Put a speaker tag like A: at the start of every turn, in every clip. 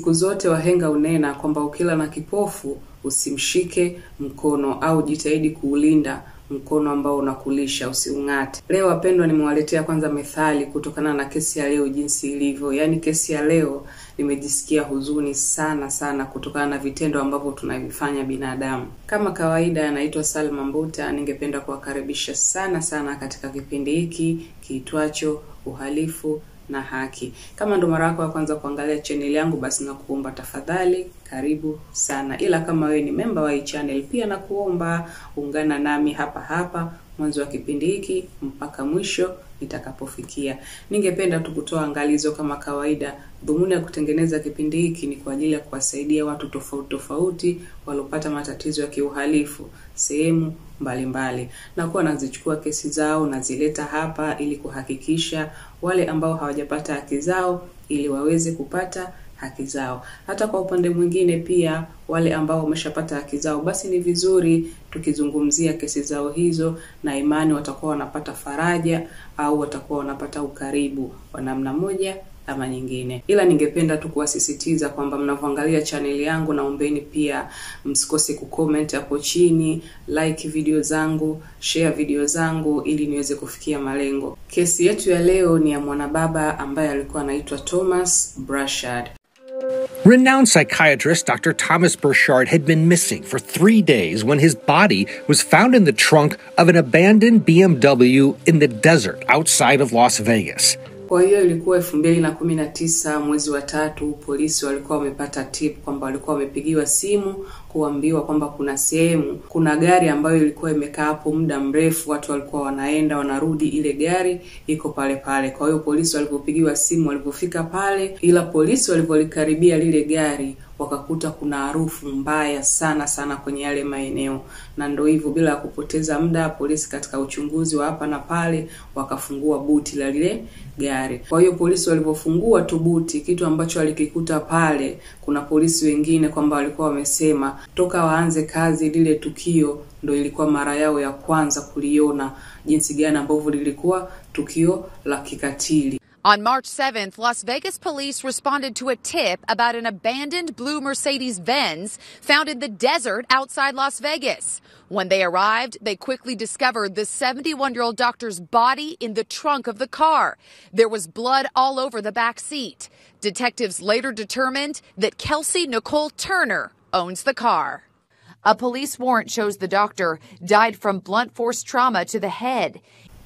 A: Siku zote wahenga unena kwamba ukila na kipofu usimshike mkono, au jitahidi kuulinda mkono ambao unakulisha, usiungate. Leo wapendwa, nimewaletea kwanza methali kutokana na kesi ya leo jinsi ilivyo. Yaani kesi ya leo nimejisikia huzuni sana kutokana na vitendo ambavyo tunavifanya binadamu. Kama kawaida, anaitwa Salma Mbuta. Ningependa kuwakaribisha sana katika kipindi hiki kiitwacho Uhalifu na Haki. Kama ndo mara yako ya kwanza kuangalia channel yangu, basi nakuomba tafadhali karibu sana. Ila kama wewe ni member wa hii channel, pia nakuomba ungana nami hapa mwanzo wa kipindi hiki mpaka mwisho nitakapofikia. Ningependa tukutoa angalizo kama kawaida. Dhumuni ya kutengeneza kipindi hiki ni kwa ajili ya kuwasaidia watu tofauti walopata matatizo ya kiuhalifu sehemu mbalimbali. Na kuwa nazichukua kesi zao na zileta hapa ili kuhakikisha wale ambao hawajapata haki zao ili waweze kupata haki zao. Hata kwa upande mwingine pia wale ambao wameshapata haki zao, basi ni vizuri tukizungumzia kesi zao hizo, na imani watakuwa wanapata faraja au watakuwa wanapata ukaribu wa namna moja ama nyingine. Ila ningependa tu kuwasisitiza kwamba mnapoangalia channel yangu, naombeni pia msikose kucomment hapo chini, like video zangu, share video zangu ili niweze kufikia malengo. Kesi yetu ya leo ni ya mwanababa ambaye alikuwa anaitwa Thomas Brushad.
B: Renowned psychiatrist Dr. Thomas Brushad had been missing for 3 days when his body was found in the trunk of an abandoned BMW in the desert outside of Las Vegas.
A: Kwa hiyo ilikuwa 2019 mwezi wa 3, polisi walikuwa wamepata tip kwamba walikuwa wamepigiwa simu kuambiwa kwamba kuna gari ambayo ilikuwa imekaa hapo muda mrefu, watu walikuwa wanaenda wanarudi, ile gari iko pale. Kwa hiyo polisi walipopigiwa simu, walipofika pale, ila polisi walipolikaribia lile gari wakakuta kuna harufu mbaya sana kwenye yale maeneo. Na ndio hivyo, bila kupoteza muda, polisi katika uchunguzi wa hapa na pale wakafungua buti la lile gari. Kwa hiyo polisi walipofungua tu buti, kitu ambacho walikikuta pale, kuna polisi wengine kwamba walikuwa wamesema toka waanze kazi lile tukio ndio ilikuwa mara yao ya kwanza kuliona jinsi gani ambavyo lilikuwa tukio la kikatili.
C: On March 7th, Las Vegas police responded to a tip about an abandoned blue Mercedes-Benz found in the desert outside Las Vegas. When they arrived, they quickly discovered the 71-year-old doctor's body in the trunk of the car. There was blood all over the back seat. Detectives later determined that Kelsey Nicole Turner owns the car. A police warrant shows the doctor died from blunt force trauma to the head.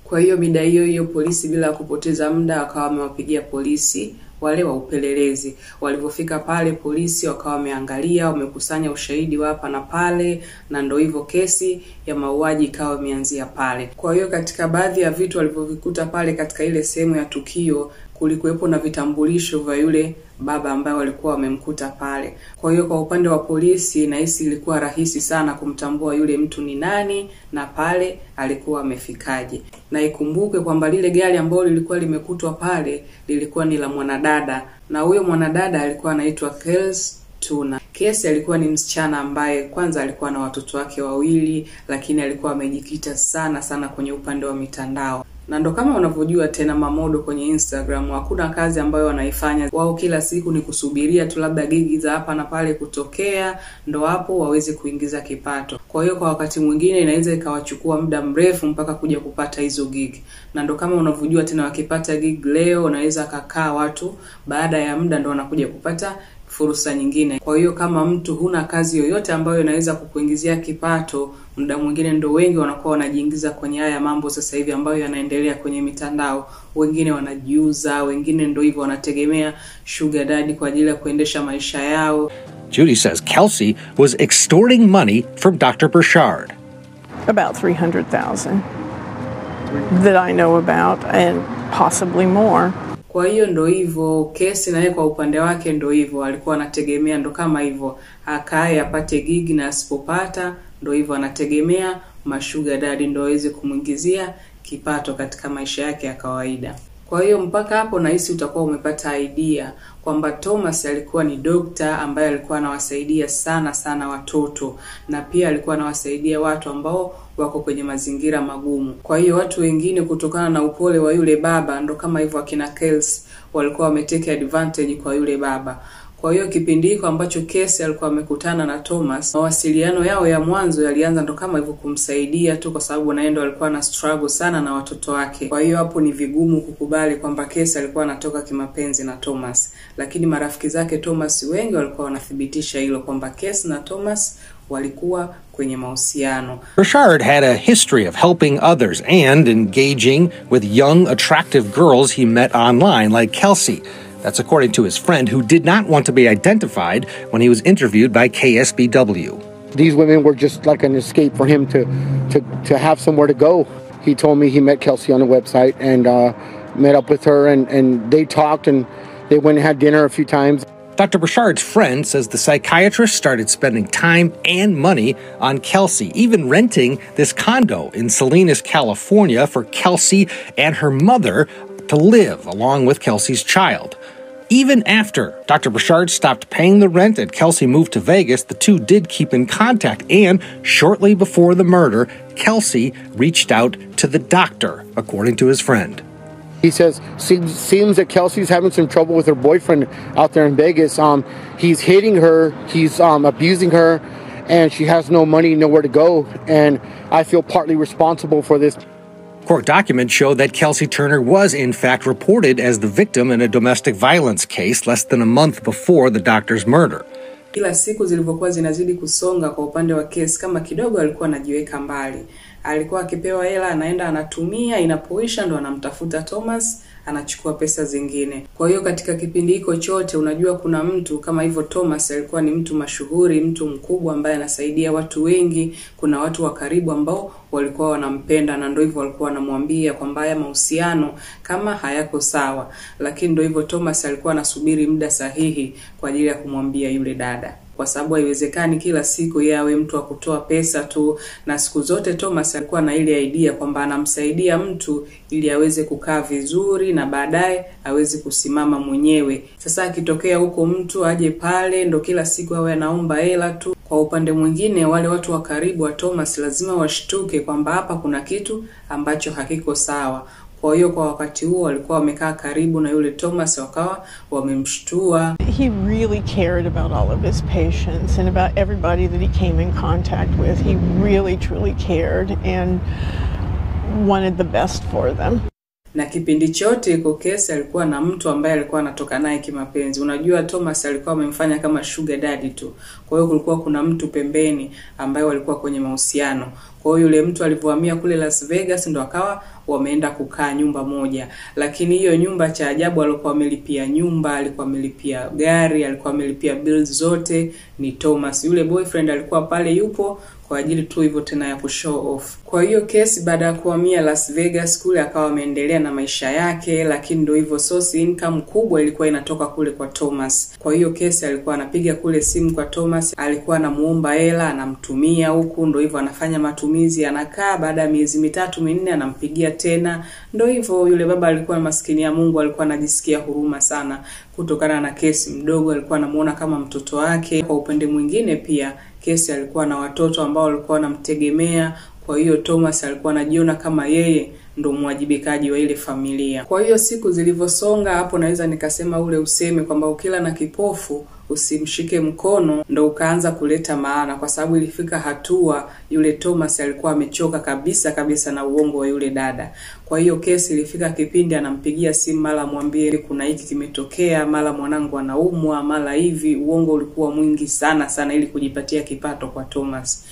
A: Kwa hiyo mida hiyo polisi bila kupoteza muda wakawa wamewapigia polisi wale wa upelelezi. Walipofika pale, polisi wakawa wameangalia, wamekusanya ushahidi wa hapa na pale, na ndio hivyo kesi ya mauaji ikawa imeanzia pale. Kwa hiyo katika baadhi ya vitu walivyovikuta pale katika ile sehemu ya tukio, kulikuwepo na vitambulisho vya yule baba ambaye walikuwa wamemkuta pale. Kwa hiyo kwa upande wa polisi, nahisi ilikuwa rahisi sana kumtambua yule mtu ni nani na pale alikuwa amefikaje. Na ikumbuke kwamba lile gari ambalo lilikuwa limekutwa pale lilikuwa ni la mwanadada, na huyo mwanadada alikuwa anaitwa Kelsey Turner. Kesi alikuwa ni msichana ambaye kwanza alikuwa na watoto wake wawili, lakini alikuwa amejikita sana kwenye upande wa mitandao. Na ndo kama unavyojua tena mamodo kwenye Instagram, hakuna kazi ambayo wanaifanya. Wao kila siku ni kusubiria tu labda gigi za hapa na pale kutokea, ndo hapo waweze kuingiza kipato. Kwa hiyo kwa wakati mwingine inaweza ikawachukua muda mrefu mpaka kuja kupata hizo gigi. Na ndo kama unavyojua tena, wakipata gig leo unaweza kakaa watu, baada ya muda ndo wanakuja kupata fursa nyingine. Kwa hiyo kama mtu huna kazi yoyote ambayo inaweza kukuingizia kipato, muda mwingine ndo wengi wanakuwa wanajiingiza kwenye haya mambo sasa hivi ambayo yanaendelea kwenye mitandao. Wengine wanajiuza, wengine ndo hivyo wanategemea sugar daddy kwa ajili ya kuendesha maisha yao.
B: Judy says Kelsey was extorting money from Dr. Brushad.
D: About $300,000 that I know about, and possibly more.
A: Kwa hiyo ndo hivyo kesi, na yeye kwa upande wake ndo hivyo alikuwa anategemea, ndo kama hivyo akae apate gigi, na asipopata ndo hivyo anategemea mashuga daddy ndo aweze kumuingizia kipato katika maisha yake ya kawaida. Kwa hiyo mpaka hapo nahisi utakuwa umepata idea kwamba Thomas alikuwa ni dokta ambaye alikuwa anawasaidia sana watoto, na pia alikuwa anawasaidia watu ambao wako kwenye mazingira magumu. Kwa hiyo watu wengine kutokana na upole wa yule baba, ndo kama hivyo akina Kelsey walikuwa wameteke advantage kwa yule baba. Kwa hiyo kipindi hiko ambacho Casey alikuwa amekutana na Thomas, mawasiliano yao ya mwanzo yalianza ndo kama hivyo kumsaidia tu, kwa sababu naendo alikuwa na struggle sana na watoto wake. Kwa hiyo hapo ni vigumu kukubali kwamba Casey alikuwa anatoka kimapenzi na Thomas. Lakini marafiki zake Thomas wengi walikuwa wanathibitisha hilo kwamba Casey na Thomas walikuwa kwenye mahusiano.
B: BRUSHAD had a history of helping others and engaging with young, attractive girls he met online like Kelsey. That's according to his friend, who did not want to be identified when he was interviewed by KSBW.
E: These women were just like an escape for him to have somewhere to go. He told me he met Kelsey on the website and met up with her, and they talked and they went and had dinner a few times.
B: Dr. BRUSHAD's friend says the psychiatrist started spending time and money on Kelsey, even renting this condo in Salinas, California for Kelsey and her mother to live along with Kelsey's child. Even after Dr. BRUSHAD stopped paying the rent and Kelsey moved to Vegas, the two did keep in contact, and shortly before the murder, Kelsey reached out to the doctor, according to his friend.
E: He says, seems that Kelsey's having some trouble with her boyfriend out there in Vegas. He's hitting her, he's abusing her, and she has no money, nowhere to go, and I feel partly responsible for this.
B: Court documents show that Kelsey Turner was in fact reported as the victim in a domestic violence case less than a month before the doctor's murder.
A: Kila siku zilivyokuwa zinazidi kusonga kwa upande wa kesi, kama kidogo alikuwa anajiweka mbali. Alikuwa akipewa hela anaenda anatumia, inapoisha ndo anamtafuta Thomas, anachukua pesa zingine. Kwa hiyo katika kipindi hiko chote unajua kuna mtu kama hivyo. Thomas alikuwa ni mtu mashuhuri, mtu mkubwa ambaye anasaidia watu wengi. Kuna watu wa karibu ambao walikuwa wanampenda, na ndio hivyo walikuwa wanamwambia kwamba haya mahusiano kama hayako sawa. Lakini ndio hivyo Thomas alikuwa anasubiri muda sahihi kwa ajili ya kumwambia yule dada, kwa sababu haiwezekani kila siku yeye awe mtu wa kutoa pesa tu. Na siku zote Thomas alikuwa na ile idea kwamba anamsaidia mtu ili aweze kukaa vizuri na baadaye aweze kusimama mwenyewe. Sasa akitokea huko mtu aje pale ndo kila siku awe anaomba hela tu. Kwa upande mwingine wale watu wa karibu wa Thomas lazima washtuke kwamba hapa kuna kitu ambacho hakiko sawa. Kwa hiyo kwa wakati huo walikuwa wamekaa karibu na yule Thomas, wakawa wamemshtua.
D: He really cared about all of his patients and about everybody that he came in contact with. He really truly cared and wanted the best for them.
A: Na kipindi chote iko kesi alikuwa na mtu ambaye alikuwa anatoka naye kimapenzi. Unajua Thomas alikuwa amemfanya kama sugar daddy tu. Kwa hiyo kulikuwa kuna mtu pembeni ambaye walikuwa kwenye mahusiano. Kwa hiyo yule mtu alivyohamia kule Las Vegas ndo akawa wameenda kukaa nyumba moja. Lakini hiyo nyumba cha ajabu alikuwa amelipia nyumba, alikuwa amelipia gari, alikuwa amelipia bills zote ni Thomas. Yule boyfriend alikuwa pale yupo kwa ajili tu hivyo tena ya kushow off. Kwa hiyo kesi baada ya kuhamia Las Vegas kule akawa ameendelea na maisha yake, lakini ndio hivyo source income kubwa ilikuwa inatoka kule kwa Thomas. Kwa hiyo kesi alikuwa anapiga kule simu kwa Thomas, alikuwa anamuomba hela, anamtumia huku, ndio hivyo anafanya matumizi, anakaa baada ya miezi 3-4 anampigia tena. Ndio hivyo yule baba alikuwa maskini ya Mungu, alikuwa anajisikia huruma sana kutokana na kesi. Mdogo alikuwa anamuona kama mtoto wake. Kwa upande mwingine pia kesi alikuwa na watoto ambao walikuwa wanamtegemea. Kwa hiyo Thomas alikuwa anajiona kama yeye ndo mwajibikaji wa ile familia. Kwa hiyo siku zilivosonga hapo naweza nikasema ule useme kwamba ukila na kipofu usimshike mkono ndo ukaanza kuleta maana, kwa sababu ilifika hatua yule Thomas alikuwa amechoka kabisa na uongo wa yule dada. Kwa hiyo kesi ilifika kipindi anampigia simu mara mwambie kuna hiki kimetokea, mara mwanangu anaumwa, mara hivi. Uongo ulikuwa mwingi sana ili kujipatia kipato kwa Thomas.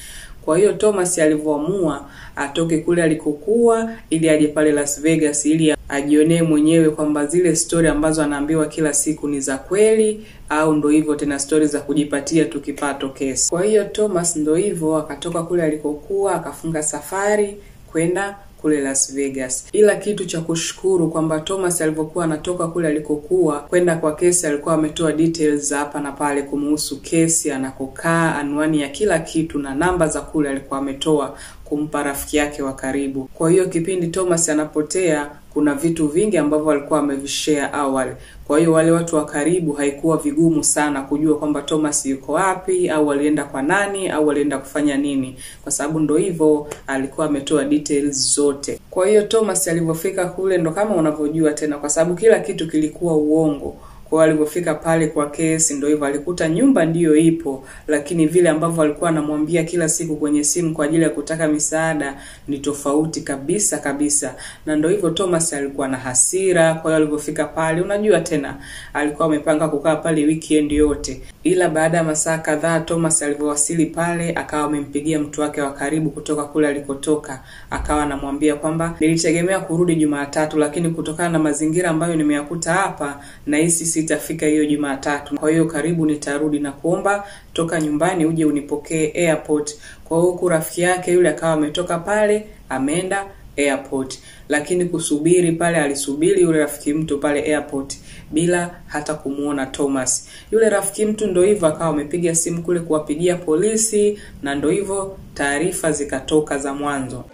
A: Kwa hiyo Thomas alivyoamua atoke kule alikokuwa ili aje pale Las Vegas ili ajionee mwenyewe kwamba zile story ambazo anaambiwa kila siku ni za kweli au ndo hivyo tena story za kujipatia tu kipato kesi. Kwa hiyo Thomas ndo hivyo akatoka kule alikokuwa akafunga safari kwenda kule Las Vegas. Ila kitu cha kushukuru kwamba Thomas alipokuwa anatoka kule alikokuwa kwenda kwa kesi alikuwa ametoa details hapa na pale kumuhusu kesi, anakokaa, anwani ya kila kitu na namba za kule alikuwa ametoa kumpa rafiki yake wa karibu. Kwa hiyo kipindi Thomas anapotea kuna vitu vingi ambavyo alikuwa amevishare awali. Kwa hiyo wale watu wa karibu haikuwa vigumu sana kujua kwamba Thomas yuko wapi au alienda kwa nani au alienda kufanya nini, kwa sababu ndo hivyo alikuwa ametoa details zote. Kwa hiyo Thomas alipofika kule ndo kama unavyojua tena, kwa sababu kila kitu kilikuwa uongo. Kwa alipofika pale kwa kesi ndio hivyo, alikuta nyumba ndiyo ipo, lakini vile ambavyo alikuwa anamwambia kila siku kwenye simu kwa ajili ya kutaka misaada ni tofauti kabisa kabisa. Na ndio hivyo Thomas alikuwa na hasira. Kwa hiyo alipofika pale, unajua tena alikuwa amepanga kukaa pale weekend yote. Ila baada ya masaa kadhaa Thomas alipowasili pale, akawa amempigia mtu wake wa karibu kutoka kule alikotoka, akawa anamwambia kwamba nilitegemea kurudi Jumatatu, lakini kutokana na mazingira ambayo nimeyakuta hapa na hisi sitafika hiyo Jumatatu. Kwa hiyo karibu nitarudi na kuomba toka nyumbani uje unipokee airport. Kwa hiyo huku rafiki yake yule akawa ametoka pale ameenda airport, lakini kusubiri pale alisubiri yule rafiki mtu pale airport bila hata kumuona Thomas. Yule rafiki mtu ndio hivyo akawa amepiga simu kule kuwapigia polisi, na ndio hivyo taarifa zikatoka za mwanzo.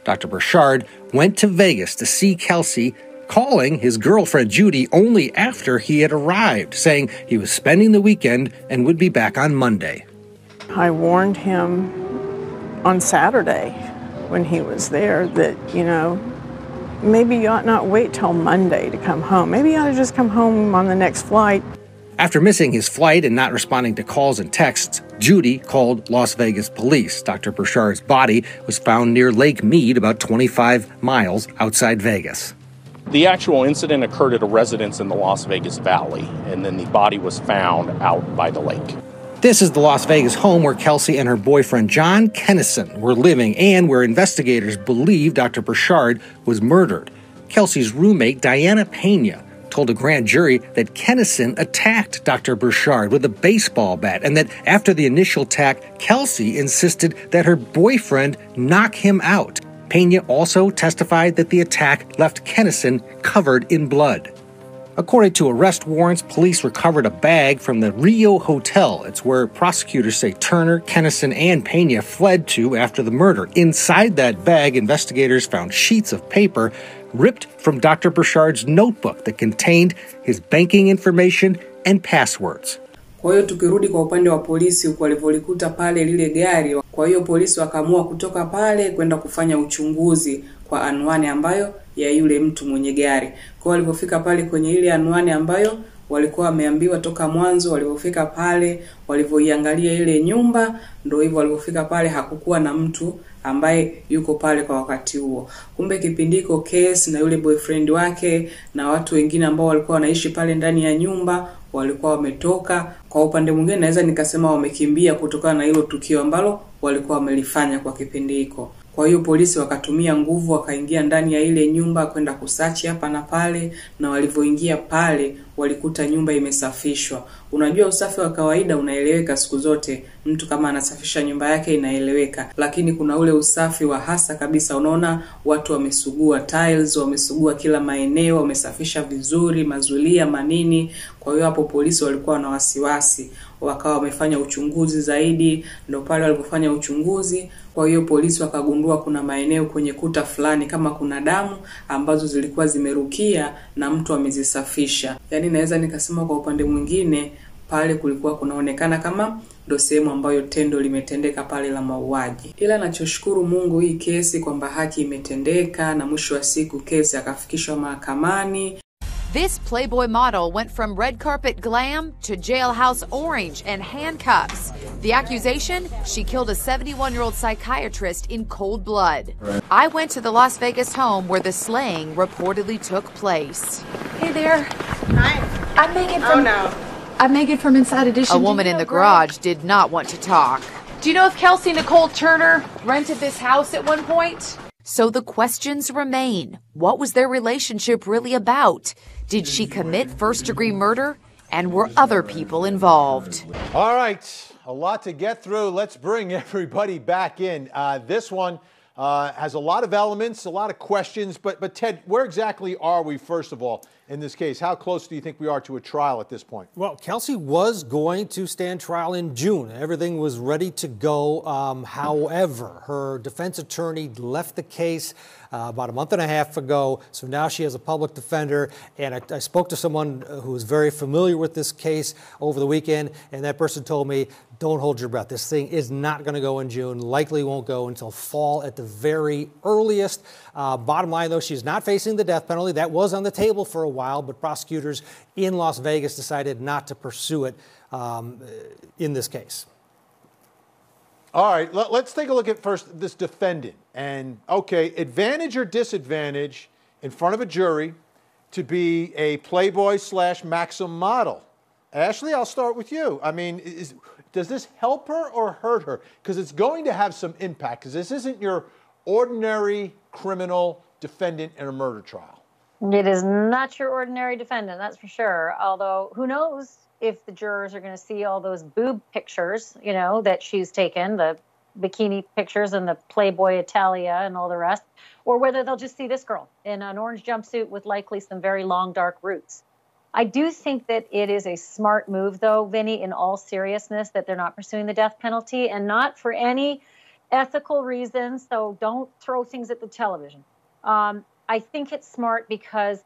B: Dr. Burchard went to Vegas to see Kelsey, calling his girlfriend Judy only after he had arrived, saying he was spending the weekend and would be back on Monday.
D: I warned him on Saturday when he was there that, you know, maybe you ought not wait till Monday to come home. Maybe you ought to just come home on the next flight.
B: After missing his flight and not responding to calls and texts, Judy called Las Vegas police. Dr. Burchard's body was found near Lake Mead, about 25 miles outside Vegas.
F: The actual incident occurred at a residence in the Las Vegas Valley, and then the body was found out by the lake.
B: This is the Las Vegas home where Kelsey and her boyfriend John Kennison were living and where investigators believe Dr. Burchard was murdered. Kelsey's roommate, Diana Pena, told a grand jury that Kennison attacked Dr. Burchard with a baseball bat and that after the initial attack, Kelsey insisted that her boyfriend knock him out. Pena also testified that the attack left Kennison covered in blood. According to arrest warrants, police recovered a bag from the Rio Hotel. It's where prosecutors say Turner, Kennison, and Pena fled to after the murder. Inside that bag, investigators found sheets of paper ripped from Dr. Burchard's notebook that contained his banking information and passwords.
A: Kwa hiyo tukirudi kwa upande wa polisi huko walivolikuta pale lile gari, kwa hiyo polisi wakaamua kutoka pale kwenda kufanya uchunguzi kwa anwani ambayo ya yule mtu mwenye gari. Kwa walipofika pale kwenye ile anwani ambayo walikuwa wameambiwa toka mwanzo, walipofika pale, walivoiangalia ile nyumba, ndio hivyo walipofika pale hakukuwa na mtu ambaye yuko pale kwa wakati huo. Kumbe kipindiko case na yule boyfriend wake na watu wengine ambao walikuwa wanaishi pale ndani ya nyumba walikuwa wametoka. Kwa upande mwingine naweza nikasema wamekimbia kutokana na hilo tukio ambalo walikuwa wamelifanya kwa kipindiko. Kwa hiyo polisi wakatumia nguvu, wakaingia ndani ya ile nyumba kwenda kusachi hapa na pale, na walivyoingia pale walikuta nyumba imesafishwa. Unajua usafi wa kawaida unaeleweka siku zote, mtu kama anasafisha nyumba yake inaeleweka, lakini kuna ule usafi wa hasa kabisa. Unaona watu wamesugua tiles, wamesugua kila maeneo, wamesafisha vizuri mazulia manini. Kwa hiyo hapo polisi walikuwa na wasiwasi, wakawa wamefanya uchunguzi zaidi. Ndio pale walipofanya uchunguzi, kwa hiyo polisi wakagundua kuna maeneo kwenye kuta fulani kama kuna damu ambazo zilikuwa zimerukia na mtu amezisafisha. Yaani naweza nikasema kwa upande mwingine pale kulikuwa kunaonekana kama ndo sehemu ambayo tendo limetendeka pale la mauaji. Ila nachoshukuru Mungu hii kesi kwamba haki imetendeka na mwisho wa siku kesi akafikishwa mahakamani.
C: This Playboy model went from red carpet glam to jailhouse orange and handcuffs. The accusation? She killed a 71-year-old psychiatrist in cold blood. Right. I went to the Las Vegas home where the slaying reportedly took place.
G: Hey there.
H: Hi.
G: I'm Megan from... I'm Megan from Inside Edition.
C: A woman in the garage did not want to talk.
G: Do you know if Kelsey Nicole Turner rented this house at one point?
C: So the questions remain. What was their relationship really about? Did she commit first-degree murder? And were other people involved?
I: All right, a lot to get through. Let's bring everybody back in. This one has a lot of elements, a lot of questions. But Ted, where exactly are we, first of all, in this case? How close do you think we are to a trial at this point?
J: Well, Kelsey was going to stand trial in June. Everything was ready to go. However, her defense attorney left the case about a month and a half ago, so now she has a public defender. And I spoke to someone who is very familiar with this case over the weekend, and that person told me, don't hold your breath. This thing is not going to go in June, likely won't go until fall at the very earliest. Bottom line, though, she's not facing the death penalty. That was on the table for a while, but prosecutors in Las Vegas decided not to pursue it in this case.
I: All right, let's take a look at first this defendant. And okay, advantage or disadvantage in front of a jury to be a Playboy / Maxim model? Ashley, I'll start with you. I mean, does this help her or hurt her? Because it's going to have some impact, because this isn't your ordinary criminal defendant in a murder trial.
H: It is not your ordinary defendant, that's for sure. Although, who knows if the jurors are going to see all those boob pictures, you know, that she's taken, the bikini pictures and the Playboy Italia and all the rest, or whether they'll just see this girl in an orange jumpsuit with likely some very long, dark roots. I do think that it is a smart move, though, Vinny, in all seriousness, that they're not pursuing the death penalty, and not for any ethical reasons, so don't throw things at the television. I think it's smart because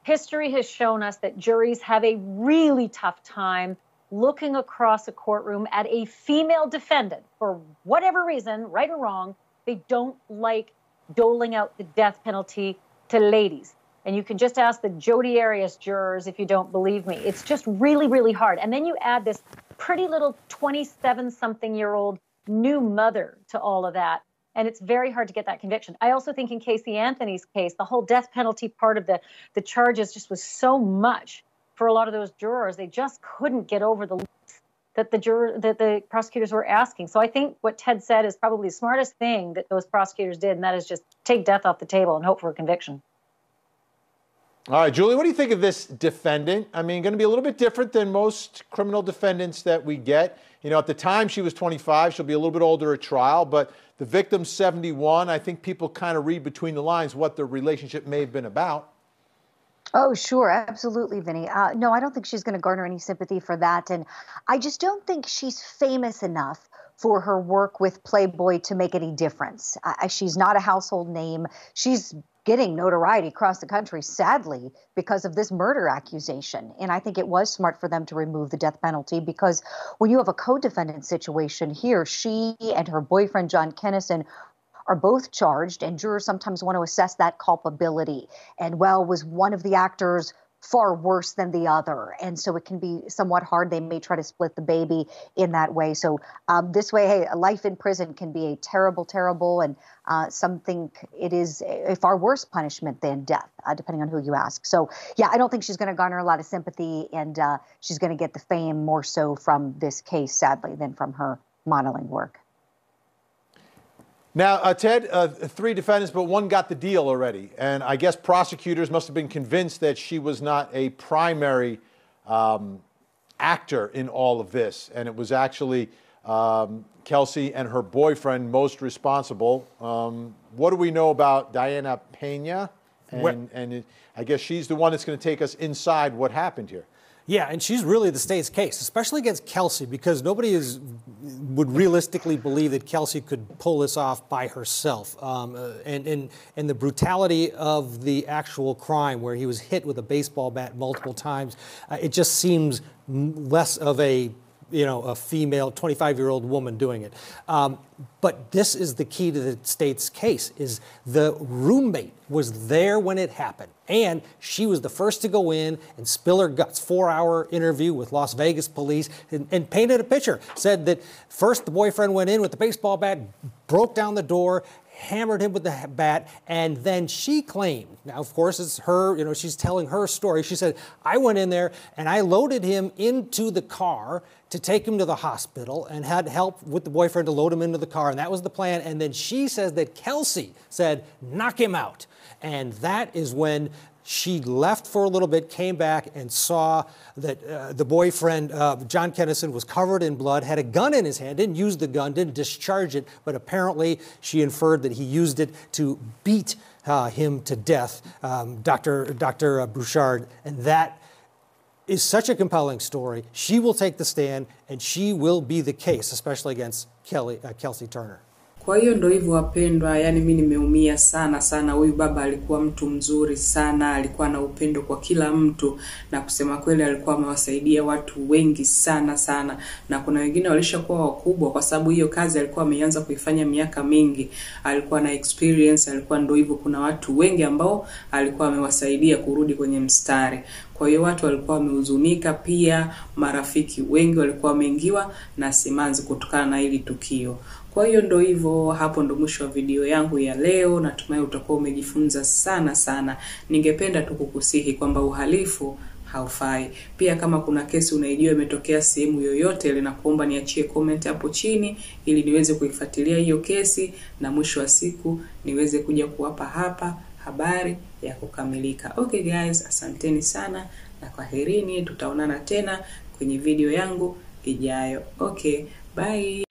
H: history has shown us that juries have a really tough time looking across a courtroom at a female defendant for whatever reason, right or wrong. They don't like doling out the death penalty to ladies. And you can just ask the Jodi Arias jurors if you don't believe me. It's just really, really hard. And then you add this pretty little 27-something-year-old new mother to all of that. And it's very hard to get that conviction. I also think in Casey Anthony's case, the whole death penalty part of the charges just was so much for a lot of those jurors. They just couldn't get over the leaps that the prosecutors were asking. So I think what Ted said is probably the smartest thing that those prosecutors did, and that is just take death off the table and hope for a conviction.
I: All right, Julie, what do you think of this defendant? I mean, going to be a little bit different than most criminal defendants that we get. You know, at the time she was 25, she'll be a little bit older at trial, but the victim's 71. I think people kind of read between the lines what the relationship may have been about.
K: Oh, sure. Absolutely, Vinny. No, I don't think she's going to garner any sympathy for that. And I just don't think she's famous enough for her work with Playboy to make any difference. She's not a household name. She's getting notoriety across the country, sadly, because of this murder accusation. And I think it was smart for them to remove the death penalty, because when you have a co-defendant situation here, she and her boyfriend, John Kennison, are both charged, and jurors sometimes want to assess that culpability. And, well, was one of the actors far worse than the other? And so it can be somewhat hard. They may try to split the baby in that way. So this way, hey, a life in prison can be a terrible, terrible, and something, it is a far worse punishment than death, depending on who you ask. So, yeah, I don't think she's going to garner a lot of sympathy, and she's going to get the fame more so from this case, sadly, than from her modeling work.
I: Now, Ted, 3 defendants, but 1 got the deal already. And I guess prosecutors must have been convinced that she was not a primary actor in all of this. And it was actually Kelsey and her boyfriend most responsible. What do we know about Diana Pena? And I guess she's the one that's going to take us inside what happened here.
J: Yeah, and she's really the state's case, especially against Kelsey, because nobody would realistically believe that Kelsey could pull this off by herself. And the brutality of the actual crime, where he was hit with a baseball bat multiple times, it just seems less of a female 25-year-old woman doing it. But this is the key to the state's case, is the roommate was there when it happened. And she was the first to go in and spill her guts. 4-hour interview with Las Vegas police, and painted a picture. Said that first the boyfriend went in with the baseball bat, broke down the door, hammered him with the bat, and then she claimed, now of course it's her, she's telling her story. She said, I went in there and I loaded him into the car to take him to the hospital, and had help with the boyfriend to load him into the car, and that was the plan. And then she says that Kelsey said, knock him out. And that is when she left for a little bit, came back, and saw that the boyfriend, John Kennison, was covered in blood, had a gun in his hand, didn't use the gun, didn't discharge it, but apparently she inferred that he used it to beat him to death, Dr. BRUSHAD, and that is such a compelling story. She will take the stand, and she will be the case, especially against Kelsey Turner.
A: Kwa hiyo ndo hivyo wapendwa, yani mimi nimeumia sana sana. Huyu baba alikuwa mtu mzuri sana, alikuwa na upendo kwa kila mtu, na kusema kweli alikuwa amewasaidia watu wengi sana sana, na kuna wengine walishakuwa wakubwa kwa sababu hiyo kazi alikuwa ameanza kuifanya miaka mingi. Alikuwa na experience, alikuwa ndo hivyo, kuna watu wengi ambao alikuwa amewasaidia kurudi kwenye mstari. Kwa hiyo watu walikuwa wamehuzunika, pia marafiki wengi walikuwa wameingiwa na simanzi kutokana na hili tukio. Kwa hiyo ndo hivyo, hapo ndo mwisho wa video yangu ya leo. Natumai utakuwa umejifunza sana sana. Ningependa tu kukusihi kwamba uhalifu haufai. Pia kama kuna kesi unaijua imetokea sehemu yoyote ile, nakuomba niachie comment hapo chini ili niweze kuifuatilia hiyo kesi, na mwisho wa siku niweze kuja kuwapa hapa habari ya kukamilika. Okay guys, asanteni sana na kwaherini. Tutaonana tena kwenye video yangu ijayo. Okay, bye.